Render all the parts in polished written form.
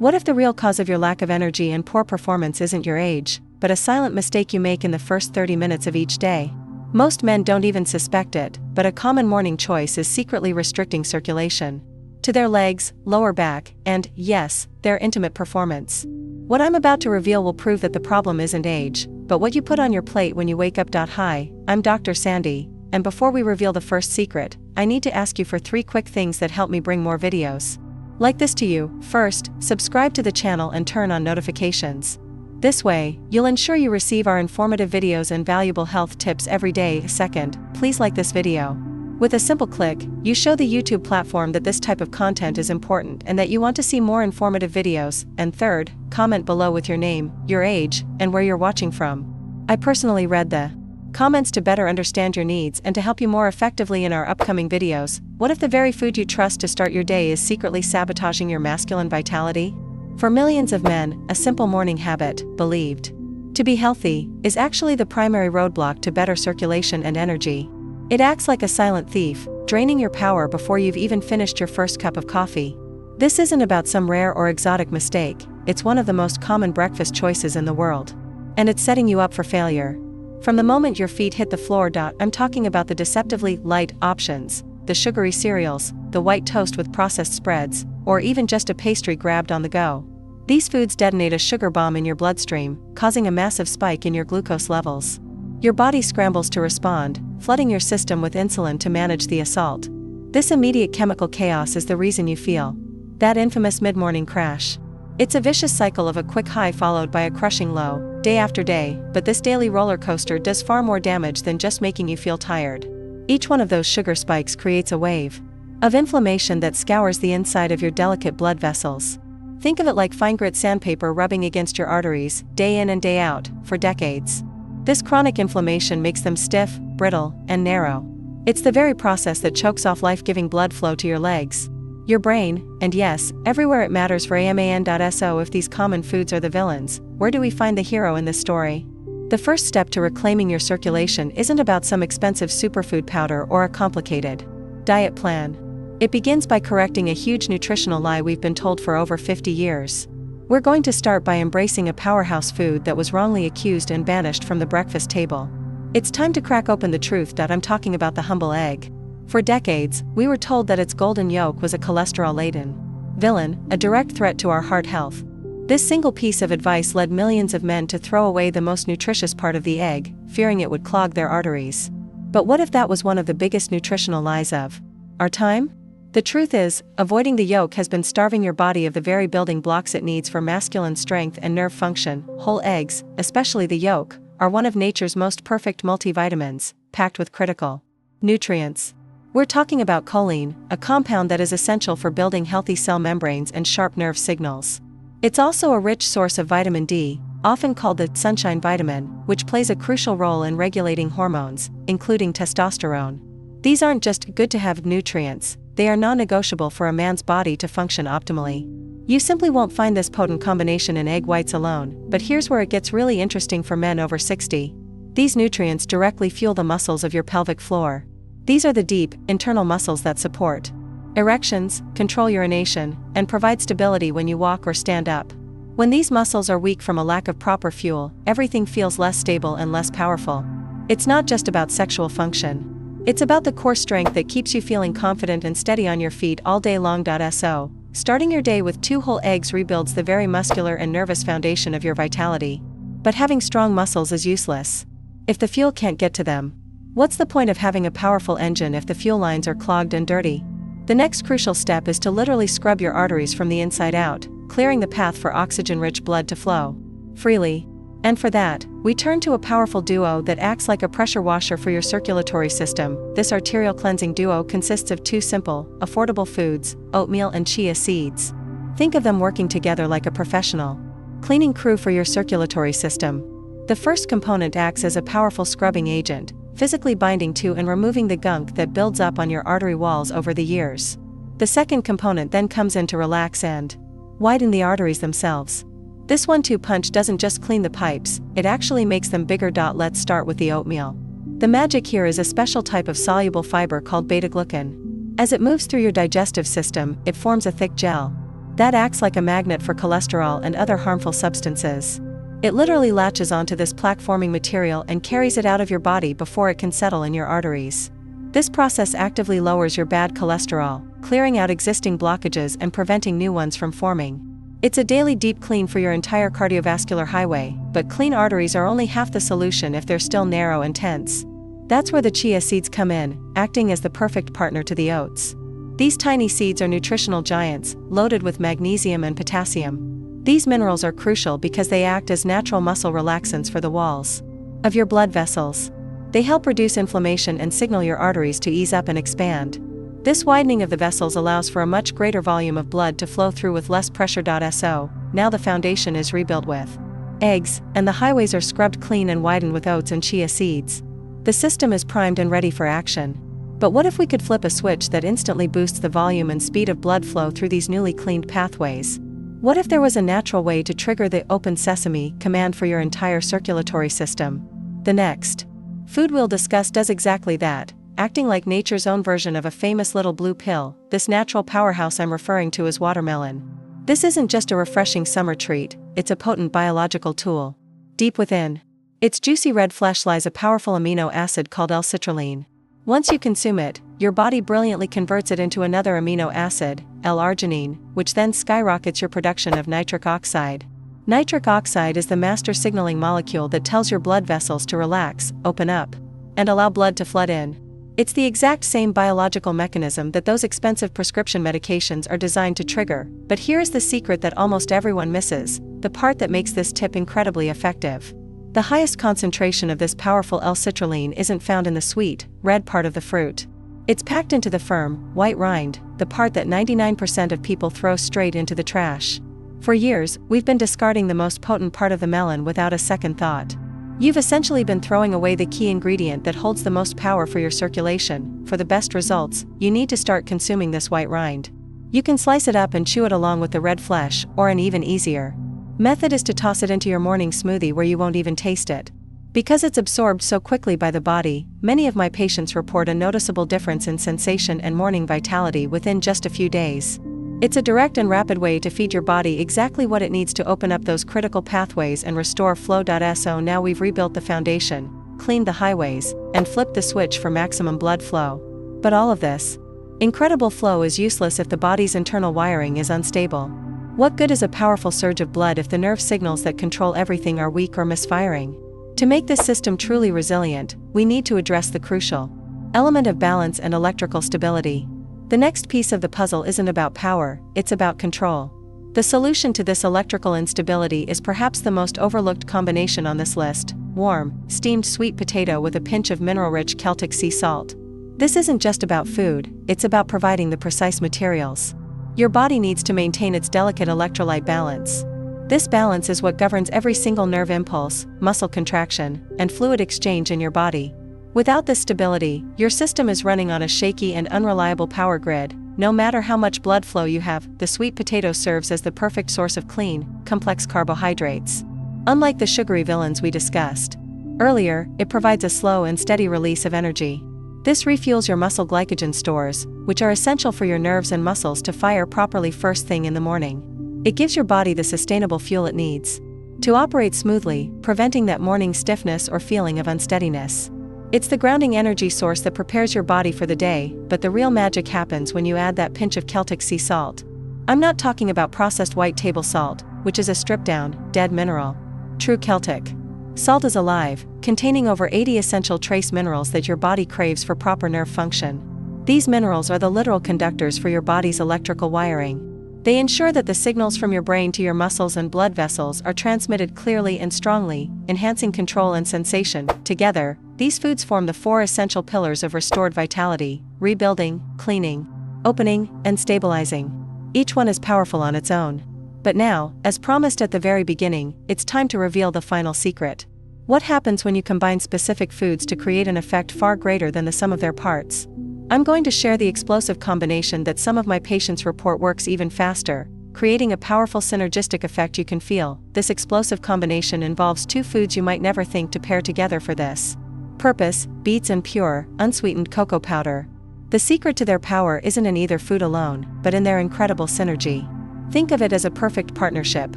What if the real cause of your lack of energy and poor performance isn't your age, but a silent mistake you make in the first 30 minutes of each day? Most men don't even suspect it, but a common morning choice is secretly restricting circulation to their legs, lower back, and, yes, their intimate performance. What I'm about to reveal will prove that the problem isn't age, but what you put on your plate when you wake up. Hi, I'm Dr. Sandy, and before we reveal the first secret, I need to ask you for 3 quick things that help me bring more videos like this to you. First, subscribe to the channel and turn on notifications. This way, you'll ensure you receive our informative videos and valuable health tips every day. Second, please like this video. With a simple click, you show the YouTube platform that this type of content is important and that you want to see more informative videos. And third, comment below with your name, your age, and where you're watching from. I personally read the comments to better understand your needs and to help you more effectively in our upcoming videos. What if the very food you trust to start your day is secretly sabotaging your masculine vitality? For millions of men, a simple morning habit, believed to be healthy, is actually the primary roadblock to better circulation and energy. It acts like a silent thief, draining your power before you've even finished your first cup of coffee. This isn't about some rare or exotic mistake, it's one of the most common breakfast choices in the world. And it's setting you up for failure. From the moment your feet hit the floor. I'm talking about the deceptively light options, the sugary cereals, the white toast with processed spreads, or even just a pastry grabbed on the go. These foods detonate a sugar bomb in your bloodstream, causing a massive spike in your glucose levels. Your body scrambles to respond, flooding your system with insulin to manage the assault. This immediate chemical chaos is the reason you feel that infamous mid-morning crash. It's a vicious cycle of a quick high followed by a crushing low, day after day, but this daily roller coaster does far more damage than just making you feel tired. Each one of those sugar spikes creates a wave of inflammation that scours the inside of your delicate blood vessels. Think of it like fine grit sandpaper rubbing against your arteries, day in and day out, for decades. This chronic inflammation makes them stiff, brittle, and narrow. It's the very process that chokes off life-giving blood flow to your legs, your brain, and yes, everywhere it matters. For AMAN.SO. If these common foods are the villains, where do we find the hero in this story? The first step to reclaiming your circulation isn't about some expensive superfood powder or a complicated diet plan. It begins by correcting a huge nutritional lie we've been told for over 50 years. We're going to start by embracing a powerhouse food that was wrongly accused and banished from the breakfast table. It's time to crack open the truth. I'm talking about the humble egg. For decades, we were told that its golden yolk was a cholesterol-laden villain, a direct threat to our heart health. This single piece of advice led millions of men to throw away the most nutritious part of the egg, fearing it would clog their arteries. But what if that was one of the biggest nutritional lies of our time? The truth is, avoiding the yolk has been starving your body of the very building blocks it needs for masculine strength and nerve function. Whole eggs, especially the yolk, are one of nature's most perfect multivitamins, packed with critical nutrients. We're talking about choline, a compound that is essential for building healthy cell membranes and sharp nerve signals. It's also a rich source of vitamin D, often called the sunshine vitamin, which plays a crucial role in regulating hormones, including testosterone. These aren't just good-to-have nutrients, they are non-negotiable for a man's body to function optimally. You simply won't find this potent combination in egg whites alone, but here's where it gets really interesting for men over 60. These nutrients directly fuel the muscles of your pelvic floor. These are the deep, internal muscles that support erections, control urination, and provide stability when you walk or stand up. When these muscles are weak from a lack of proper fuel, everything feels less stable and less powerful. It's not just about sexual function. It's about the core strength that keeps you feeling confident and steady on your feet all day long. So, starting your day with 2 whole eggs rebuilds the very muscular and nervous foundation of your vitality. But having strong muscles is useless if the fuel can't get to them. What's the point of having a powerful engine if the fuel lines are clogged and dirty? The next crucial step is to literally scrub your arteries from the inside out, clearing the path for oxygen-rich blood to flow freely. And for that, we turn to a powerful duo that acts like a pressure washer for your circulatory system. This arterial cleansing duo consists of 2 simple, affordable foods, oatmeal and chia seeds. Think of them working together like a professional cleaning crew for your circulatory system. The first component acts as a powerful scrubbing agent, physically binding to and removing the gunk that builds up on your artery walls over the years. The second component then comes in to relax and widen the arteries themselves. This 1-2 punch doesn't just clean the pipes, it actually makes them bigger. Let's start with the oatmeal. The magic here is a special type of soluble fiber called beta-glucan. As it moves through your digestive system, it forms a thick gel That acts like a magnet for cholesterol and other harmful substances. It literally latches onto this plaque-forming material and carries it out of your body before it can settle in your arteries. This process actively lowers your bad cholesterol, clearing out existing blockages and preventing new ones from forming. It's a daily deep clean for your entire cardiovascular highway, but clean arteries are only half the solution if they're still narrow and tense. That's where the chia seeds come in, acting as the perfect partner to the oats. These tiny seeds are nutritional giants, loaded with magnesium and potassium. These minerals are crucial because they act as natural muscle relaxants for the walls of your blood vessels. They help reduce inflammation and signal your arteries to ease up and expand. This widening of the vessels allows for a much greater volume of blood to flow through with less pressure. So, now the foundation is rebuilt with eggs, and the highways are scrubbed clean and widened with oats and chia seeds. The system is primed and ready for action. But what if we could flip a switch that instantly boosts the volume and speed of blood flow through these newly cleaned pathways? What if there was a natural way to trigger the open sesame command for your entire circulatory system? The next food we'll discuss does exactly that, acting like nature's own version of a famous little blue pill. This natural powerhouse I'm referring to is watermelon. This isn't just a refreshing summer treat, it's a potent biological tool. Deep within its juicy red flesh lies a powerful amino acid called L-citrulline. Once you consume it, your body brilliantly converts it into another amino acid, L-arginine, which then skyrockets your production of nitric oxide. Nitric oxide is the master signaling molecule that tells your blood vessels to relax, open up, and allow blood to flood in. It's the exact same biological mechanism that those expensive prescription medications are designed to trigger, but here's the secret that almost everyone misses, the part that makes this tip incredibly effective. The highest concentration of this powerful L-citrulline isn't found in the sweet, red part of the fruit. It's packed into the firm, white rind, the part that 99% of people throw straight into the trash. For years, we've been discarding the most potent part of the melon without a second thought. You've essentially been throwing away the key ingredient that holds the most power for your circulation. For the best results, you need to start consuming this white rind. You can slice it up and chew it along with the red flesh, or an even easier method is to toss it into your morning smoothie where you won't even taste it. Because it's absorbed so quickly by the body, many of my patients report a noticeable difference in sensation and morning vitality within just a few days. It's a direct and rapid way to feed your body exactly what it needs to open up those critical pathways and restore flow. So now we've rebuilt the foundation, cleaned the highways, and flipped the switch for maximum blood flow. But all of this incredible flow is useless if the body's internal wiring is unstable. What good is a powerful surge of blood if the nerve signals that control everything are weak or misfiring? To make this system truly resilient, we need to address the crucial element of balance and electrical stability. The next piece of the puzzle isn't about power, it's about control. The solution to this electrical instability is perhaps the most overlooked combination on this list: warm, steamed sweet potato with a pinch of mineral-rich Celtic sea salt. This isn't just about food, it's about providing the precise materials your body needs to maintain its delicate electrolyte balance. This balance is what governs every single nerve impulse, muscle contraction, and fluid exchange in your body. Without this stability, your system is running on a shaky and unreliable power grid. No matter how much blood flow you have, the sweet potato serves as the perfect source of clean, complex carbohydrates. Unlike the sugary villains we discussed earlier, it provides a slow and steady release of energy. This refuels your muscle glycogen stores, which are essential for your nerves and muscles to fire properly first thing in the morning. It gives your body the sustainable fuel it needs to operate smoothly, preventing that morning stiffness or feeling of unsteadiness. It's the grounding energy source that prepares your body for the day, but the real magic happens when you add that pinch of Celtic sea salt. I'm not talking about processed white table salt, which is a stripped-down, dead mineral. True Celtic salt is alive, containing over 80 essential trace minerals that your body craves for proper nerve function. These minerals are the literal conductors for your body's electrical wiring. They ensure that the signals from your brain to your muscles and blood vessels are transmitted clearly and strongly, enhancing control and sensation. Together, these foods form the 4 essential pillars of restored vitality: rebuilding, cleaning, opening, and stabilizing. Each one is powerful on its own. But now, as promised at the very beginning, it's time to reveal the final secret. What happens when you combine specific foods to create an effect far greater than the sum of their parts? I'm going to share the explosive combination that some of my patients report works even faster, creating a powerful synergistic effect you can feel. This explosive combination involves 2 foods you might never think to pair together for this purpose: beets and pure, unsweetened cocoa powder. The secret to their power isn't in either food alone, but in their incredible synergy. Think of it as a perfect partnership.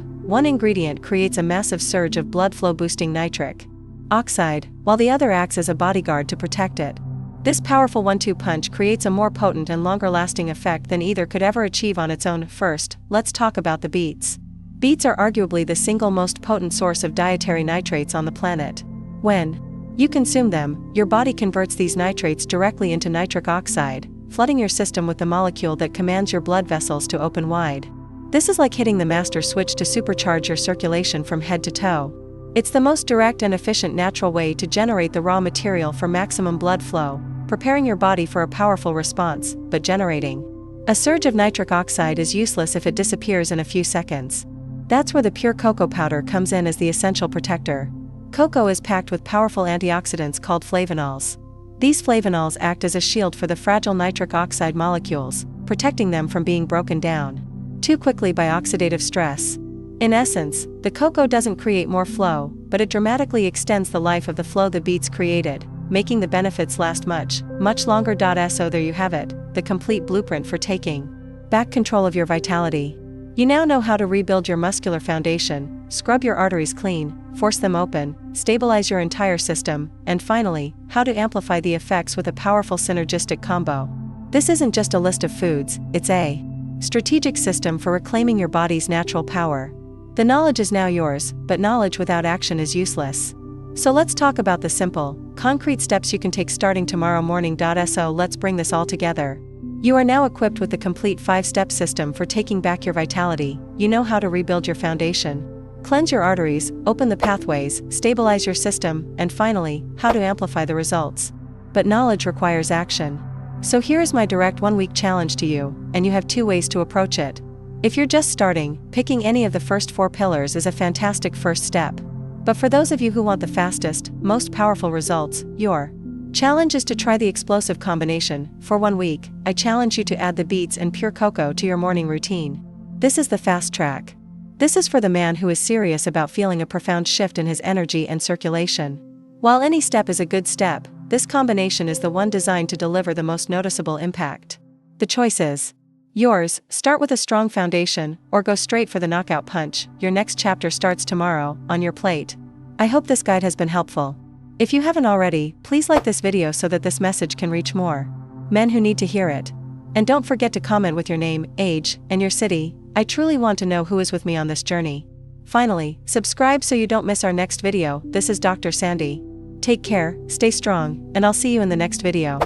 One ingredient creates a massive surge of blood flow boosting nitric oxide, while the other acts as a bodyguard to protect it. This powerful 1-2 punch creates a more potent and longer-lasting effect than either could ever achieve on its own. First, let's talk about the beets. Beets are arguably the single most potent source of dietary nitrates on the planet. When you consume them, your body converts these nitrates directly into nitric oxide, flooding your system with the molecule that commands your blood vessels to open wide. This is like hitting the master switch to supercharge your circulation from head to toe. It's the most direct and efficient natural way to generate the raw material for maximum blood flow, preparing your body for a powerful response, but generating a surge of nitric oxide is useless if it disappears in a few seconds. That's where the pure cocoa powder comes in as the essential protector. Cocoa is packed with powerful antioxidants called flavonols. These flavonols act as a shield for the fragile nitric oxide molecules, protecting them from being broken down too quickly by oxidative stress. In essence, the cocoa doesn't create more flow, but it dramatically extends the life of the flow the beets created, making the benefits last much, much longer. So there you have it, the complete blueprint for taking back control of your vitality. You now know how to rebuild your muscular foundation, scrub your arteries clean, force them open, stabilize your entire system, and finally, how to amplify the effects with a powerful synergistic combo. This isn't just a list of foods, it's a strategic system for reclaiming your body's natural power. The knowledge is now yours, but knowledge without action is useless. So let's talk about the simple, concrete steps you can take starting tomorrow morning. So let's bring this all together. You are now equipped with the complete 5-step system for taking back your vitality. You know how to rebuild your foundation, cleanse your arteries, open the pathways, stabilize your system, and finally, how to amplify the results. But knowledge requires action. So here is my direct 1-week challenge to you, and you have 2 ways to approach it. If you're just starting, picking any of the first 4 pillars is a fantastic first step. But for those of you who want the fastest, most powerful results, your challenge is to try the explosive combination. For 1 week, I challenge you to add the beets and pure cocoa to your morning routine. This is the fast track. This is for the man who is serious about feeling a profound shift in his energy and circulation. While any step is a good step, this combination is the one designed to deliver the most noticeable impact. The choice is yours. Start with a strong foundation, or go straight for the knockout punch. Your next chapter starts tomorrow, on your plate. I hope this guide has been helpful. If you haven't already, please like this video so that this message can reach more men who need to hear it. And don't forget to comment with your name, age, and your city. I truly want to know who is with me on this journey. Finally, subscribe so you don't miss our next video. This is Dr. Sandy. Take care, stay strong, and I'll see you in the next video.